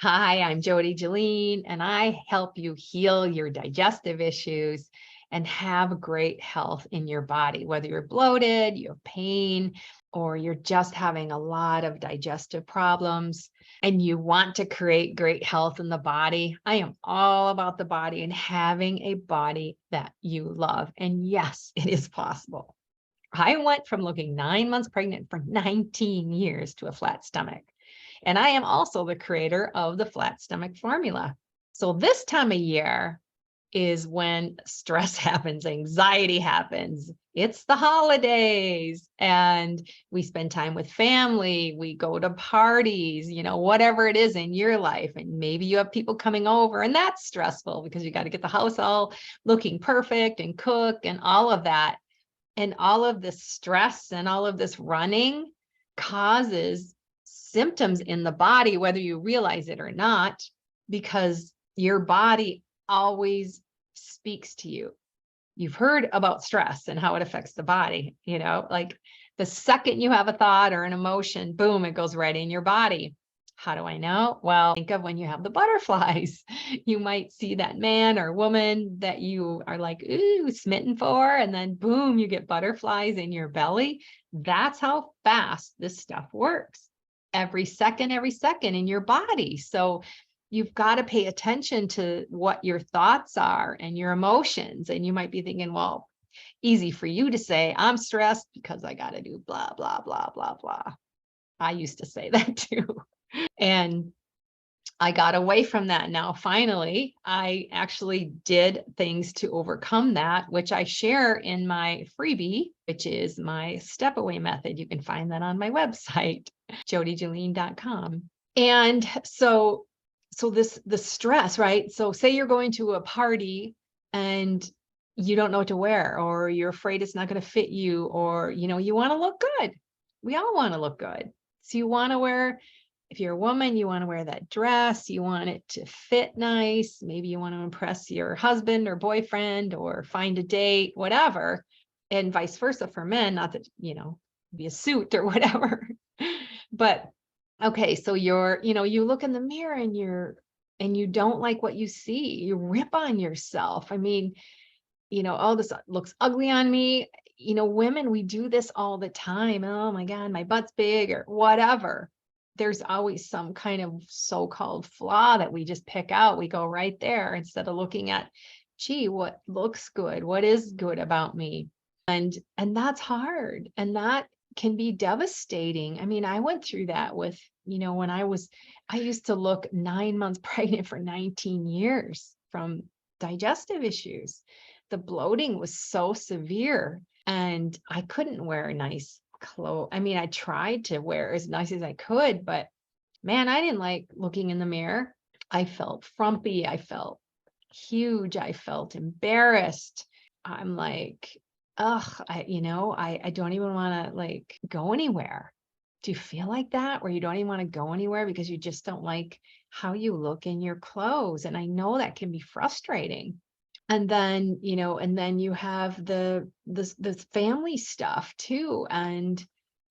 Hi, I'm Jody Jeline, and I help you heal your digestive issues and have great health in your body, whether you're bloated, you have pain, or you're just having a lot of digestive problems and you want to create great health in the body. I am all about the body and having a body that you love. And yes, it is possible. I went from looking 9 months pregnant for 19 years to a flat stomach. And I am also the creator of the flat stomach formula. So this time of year is when stress happens, anxiety happens. It's the holidays and we spend time with family. We go to parties, whatever it is in your life. And maybe you have people coming over and that's stressful because you got to get the house all looking perfect and cook and all of that. And all of this stress and all of this running causes symptoms in the body, whether you realize it or not, because your body always speaks to you. You've heard about stress and how it affects the body, like the second you have a thought or an emotion, boom, it goes right in your body. How do I know? Well, think of when you have the butterflies. You might see that man or woman that you are like, ooh, smitten for, and then boom, you get butterflies in your belly. That's how fast this stuff works. Every second in your body. So you've got to pay attention to what your thoughts are and your emotions. And you might be thinking, well, easy for you to say, I'm stressed because I got to do blah, blah, blah, blah, blah. I used to say that too. And I got away from that. Now, finally, I actually did things to overcome that, which I share in my freebie, which is my step away method. You can find that on my website, jodyjeline.com. And so the stress, right? So say you're going to a party and you don't know what to wear, or you're afraid it's not going to fit you, or, you want to look good. We all want to look good. So you want to wear, if you're a woman, you want to wear that dress, you want it to fit nice. Maybe you want to impress your husband or boyfriend or find a date, whatever. And vice versa for men, not that, be a suit or whatever. But okay, so you look in the mirror and you don't like what you see. You rip on yourself. I mean, oh, this looks ugly on me. Women, we do this all the time. Oh my God, my butt's big or whatever. There's always some kind of so-called flaw that we just pick out. We go right there instead of looking at, gee, what looks good? What is good about me? And that's hard. And that can be devastating. I mean, I went through that with, when I used to look 9 months pregnant for 19 years from digestive issues. The bloating was so severe and I couldn't wear nice clothes. I mean, I tried to wear as nice as I could, but man, I didn't like looking in the mirror. I felt frumpy. I felt huge. I felt embarrassed. I'm like, ugh, I don't even want to like go anywhere. Do you feel like that where you don't even want to go anywhere because you just don't like how you look in your clothes? And I know that can be frustrating. And then, and then you have the family stuff too. And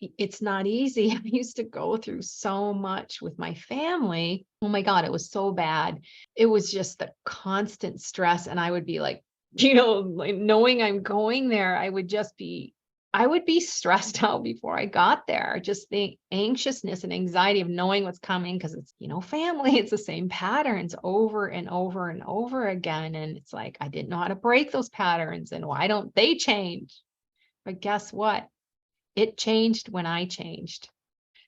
it's not easy. I used to go through so much with my family. Oh my God, it was so bad. It was just the constant stress. And I would be like, like knowing I'm going there, I would be stressed out before I got there. Just the anxiousness and anxiety of knowing what's coming because it's, family, it's the same patterns over and over and over again. And it's like, I didn't know how to break those patterns and why don't they change? But guess what? It changed when I changed.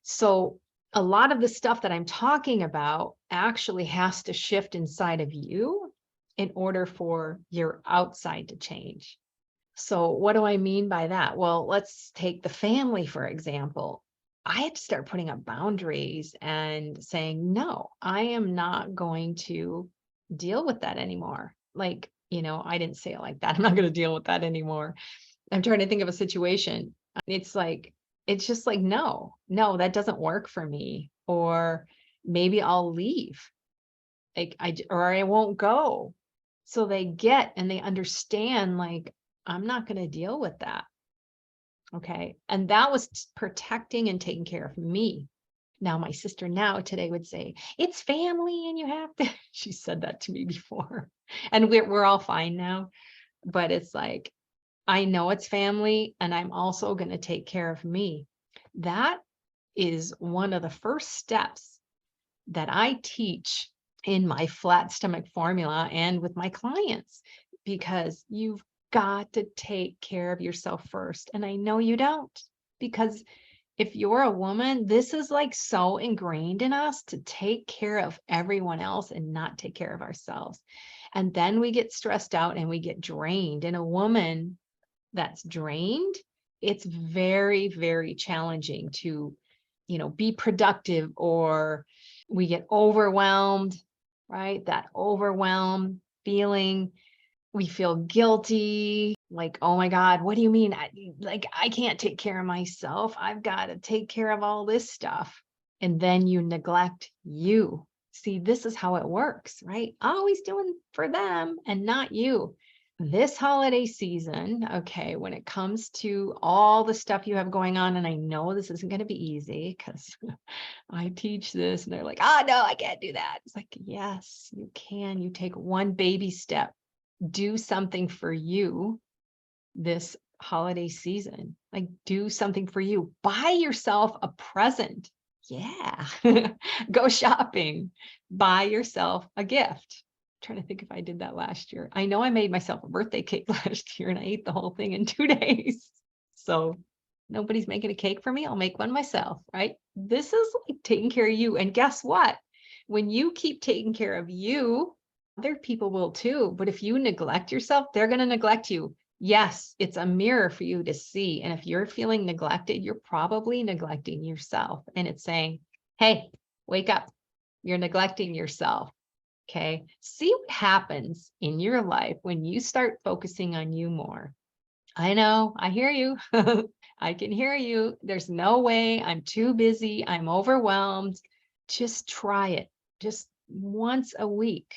So a lot of the stuff that I'm talking about actually has to shift inside of you in order for your outside to change. So what do I mean by that? Well, let's take the family, for example. I had to start putting up boundaries and saying, no, I am not going to deal with that anymore. Like, I didn't say it like that. I'm not going to deal with that anymore. I'm trying to think of a situation. It's just like, no, that doesn't work for me. Or maybe I'll leave. Like or I won't go. So they get and they understand, like, I'm not going to deal with that. Okay. And that was protecting and taking care of me. Now, my sister now today would say, it's family and you have to, she said that to me before. And we're all fine now. But it's like, I know it's family and I'm also going to take care of me. That is one of the first steps that I teach in my flat stomach formula and with my clients, because you've got to take care of yourself first. And I know you don't, because if you're a woman, this is like so ingrained in us to take care of everyone else and not take care of ourselves. And then we get stressed out and we get drained. And a woman that's drained, it's very, very challenging to, be productive, or we get overwhelmed, right? That overwhelmed feeling, we feel guilty, like, oh my God, what do you mean? I can't take care of myself. I've got to take care of all this stuff. And then you neglect you. See, this is how it works, right? Always doing for them and not you. This holiday season, okay, when it comes to all the stuff you have going on, and I know this isn't going to be easy because I teach this and they're like, oh, no, I can't do that. It's like, yes, you can. You take one baby step, do something for you this holiday season. Like, do something for you. Buy yourself a present. Yeah. Go shopping. Buy yourself a gift. Trying to think if I did that last year. I know I made myself a birthday cake last year and I ate the whole thing in 2 days. So nobody's making a cake for me. I'll make one myself, right? This is like taking care of you. And guess what? When you keep taking care of you, other people will too. But if you neglect yourself, they're going to neglect you. Yes, it's a mirror for you to see. And if you're feeling neglected, you're probably neglecting yourself. And it's saying, hey, wake up. You're neglecting yourself. Okay. See what happens in your life when you start focusing on you more. I know, I hear you. I can hear you. There's no way. I'm too busy. I'm overwhelmed. Just try it. Just once a week,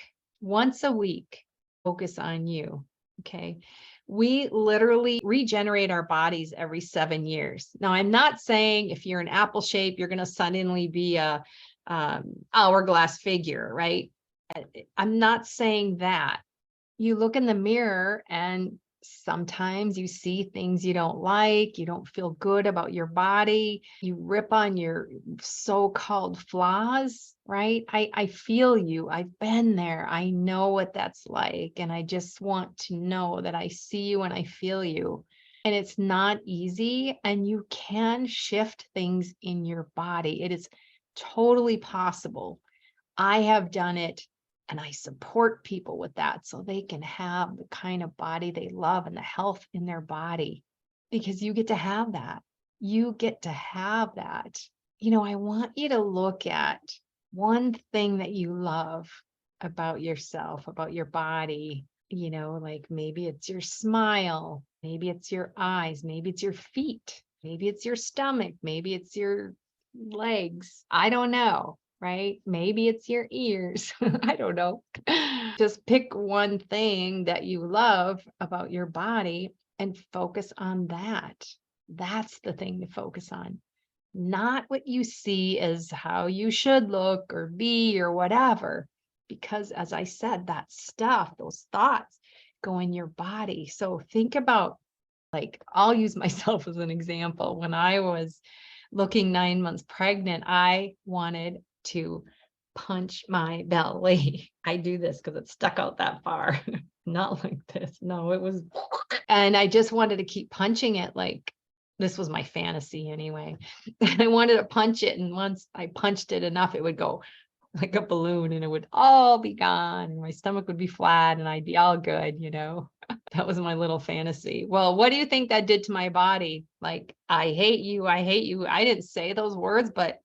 focus on you. Okay. We literally regenerate our bodies every 7 years. Now, I'm not saying if you're in apple shape, you're going to suddenly be a hourglass figure, right? I'm not saying that. You look in the mirror and sometimes you see things you don't like, you don't feel good about your body, you rip on your so-called flaws, right? I feel you. I've been there. I know what that's like. And I just want to know that I see you and I feel you. And it's not easy. And you can shift things in your body. It is totally possible. I have done it. And I support people with that so they can have the kind of body they love and the health in their body, because you get to have that. You get to have that. I want you to look at one thing that you love about yourself, about your body. Like maybe it's your smile, maybe it's your eyes, maybe it's your feet, maybe it's your stomach, maybe it's your legs. I don't know. Right? Maybe it's your ears. I don't know. Just pick one thing that you love about your body and focus on that. That's the thing to focus on. Not what you see as how you should look or be or whatever. Because as I said, that stuff, those thoughts go in your body. So think about, like, I'll use myself as an example. When I was looking 9 months pregnant, I wanted to punch my belly. I do this because it stuck out that far. Not like this. No, it was. And I just wanted to keep punching it. Like, this was my fantasy anyway. I wanted to punch it. And once I punched it enough, it would go like a balloon and it would all be gone. And my stomach would be flat and I'd be all good, That was my little fantasy. Well, what do you think that did to my body? Like, I hate you. I hate you. I didn't say those words, but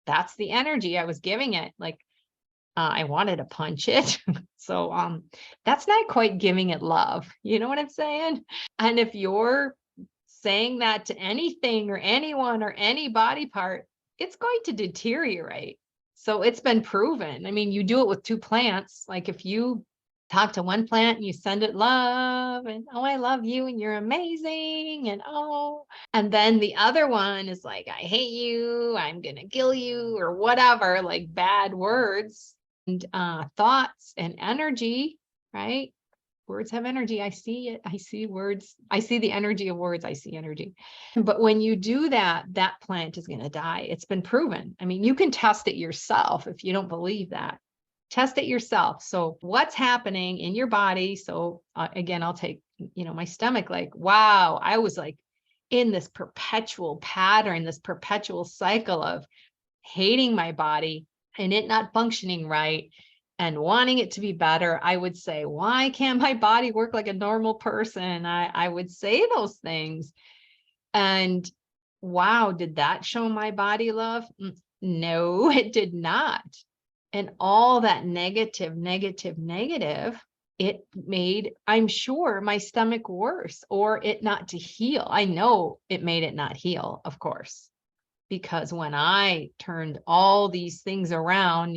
that's the energy I was giving it. Like, I wanted to punch it. So, that's not quite giving it love. You know what I'm saying? And if you're saying that to anything or anyone or any body part, it's going to deteriorate. So it's been proven. I mean, you do it with 2 plants. Like if you talk to one plant and you send it love and, oh, I love you and you're amazing. And oh, and then the other one is like, I hate you, I'm going to kill you, or whatever, like bad words and thoughts and energy, right? Words have energy. I see it. I see words. I see the energy of words. I see energy. But when you do that, that plant is going to die. It's been proven. I mean, you can test it yourself if you don't believe that. Test it yourself. So what's happening in your body? So again, I'll take, my stomach, like, wow, I was like in this perpetual pattern, this perpetual cycle of hating my body and it not functioning right and wanting it to be better. I would say, why can't my body work like a normal person? I would say those things. And wow, did that show my body love? No, it did not. And all that negative, it made, I'm sure, my stomach worse or it not to heal. I know it made it not heal, of course, because when I turned all these things around,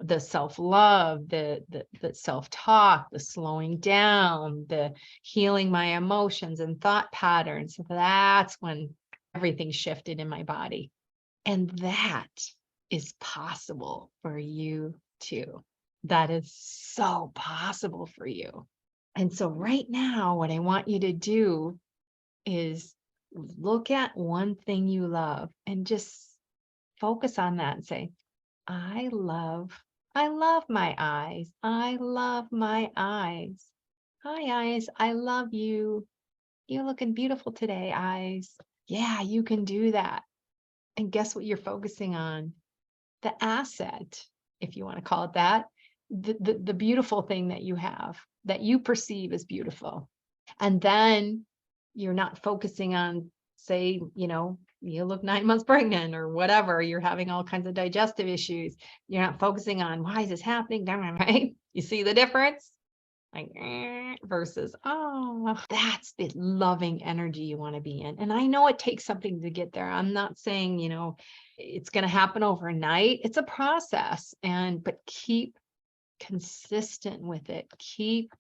the self-love, the self-talk, the slowing down, the healing my emotions and thought patterns, that's when everything shifted in my body. And that is possible for you too. That is so possible for you. And so right now, what I want you to do is look at one thing you love and just focus on that and say, I love my eyes. I love my eyes. Hi, eyes. I love you. You're looking beautiful today, eyes. Yeah, you can do that. And guess what you're focusing on? The asset, if you want to call it that, the beautiful thing that you have, that you perceive as beautiful. And then you're not focusing on, say, you look 9 months pregnant or whatever, you're having all kinds of digestive issues. You're not focusing on, why is this happening? Right? You see the difference? Like, versus, oh, that's the loving energy you want to be in. And I know it takes something to get there. I'm not saying, it's going to happen overnight. It's a process, but keep consistent with it. Keep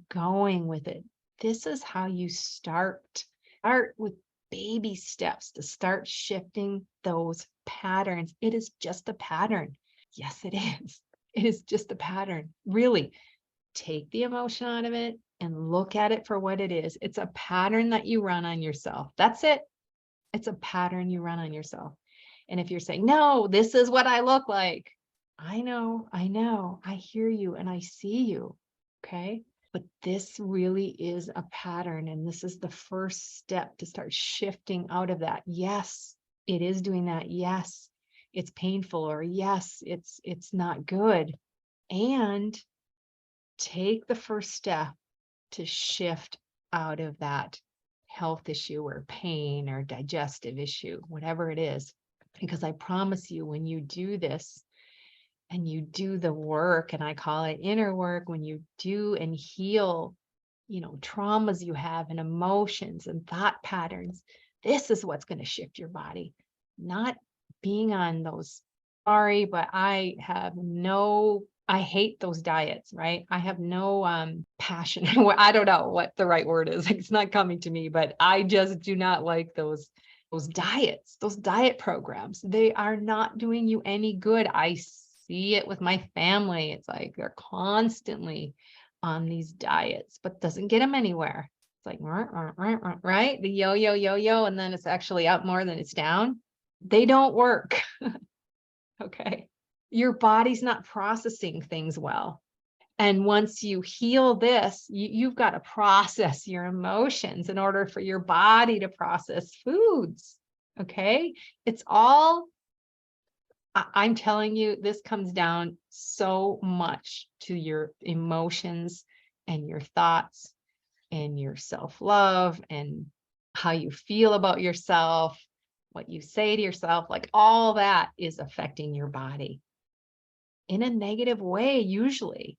going with it. This is how you start. Start with baby steps to start shifting those patterns. It is just a pattern. Yes, it is. It is just a pattern. Really, take the emotion out of it and look at it for what it is. It's a pattern that you run on yourself. That's it. It's a pattern you run on yourself. And if you're saying, no, this is what I look like. I know, I hear you and I see you. Okay. But this really is a pattern. And this is the first step to start shifting out of that. Yes, it is doing that. Yes, it's painful, or yes, it's not good. And take the first step to shift out of that health issue or pain or digestive issue, whatever it is. Because I promise you, when you do this and you do the work, and I call it inner work, when you do and heal, traumas you have and emotions and thought patterns, this is what's going to shift your body, not being on those, sorry, but I hate those diets, right? I have no passion. I don't know what the right word is. It's not coming to me, but I just do not like those diets, those diet programs. They are not doing you any good. I see it with my family. It's like they're constantly on these diets, but doesn't get them anywhere. It's like, right? The yo, and then it's actually up more than it's down. They don't work. Okay. Your body's not processing things well. And once you heal this, you've got to process your emotions in order for your body to process foods. Okay. It's all, I'm telling you, this comes down so much to your emotions and your thoughts and your self-love and how you feel about yourself, what you say to yourself, like all that is affecting your body in a negative way, usually.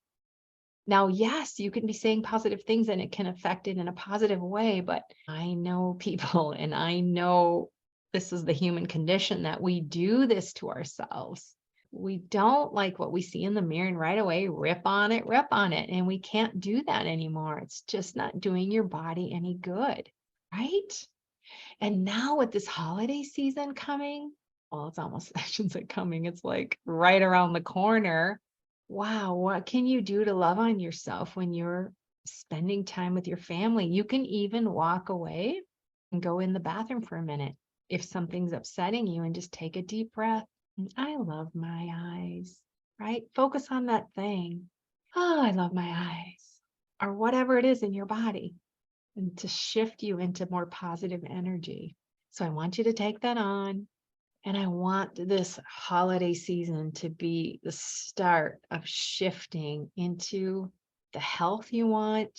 Now, yes, you can be saying positive things and it can affect it in a positive way, but I know people, and I know this is the human condition, that we do this to ourselves. we don't like what we see in the mirror and right away rip on it, rip on it. And we can't do that anymore. It's just not doing your body any good, right? And now with this holiday season coming, well, it's almost, I shouldn't say coming, it's like right around the corner. Wow, what can you do to love on yourself when you're spending time with your family? You can even walk away and go in the bathroom for a minute if something's upsetting you and just take a deep breath. I love my eyes, right? Focus on that thing. Oh, I love my eyes, or whatever it is in your body, and to shift you into more positive energy. So I want you to take that on. And I want this holiday season to be the start of shifting into the health you want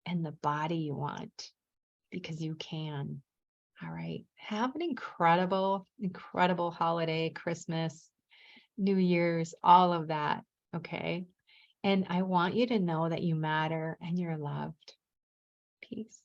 and the body you want, because you can. All right. Have an incredible, incredible holiday, Christmas, New Year's, all of that. Okay. And I want you to know that you matter and you're loved. Peace.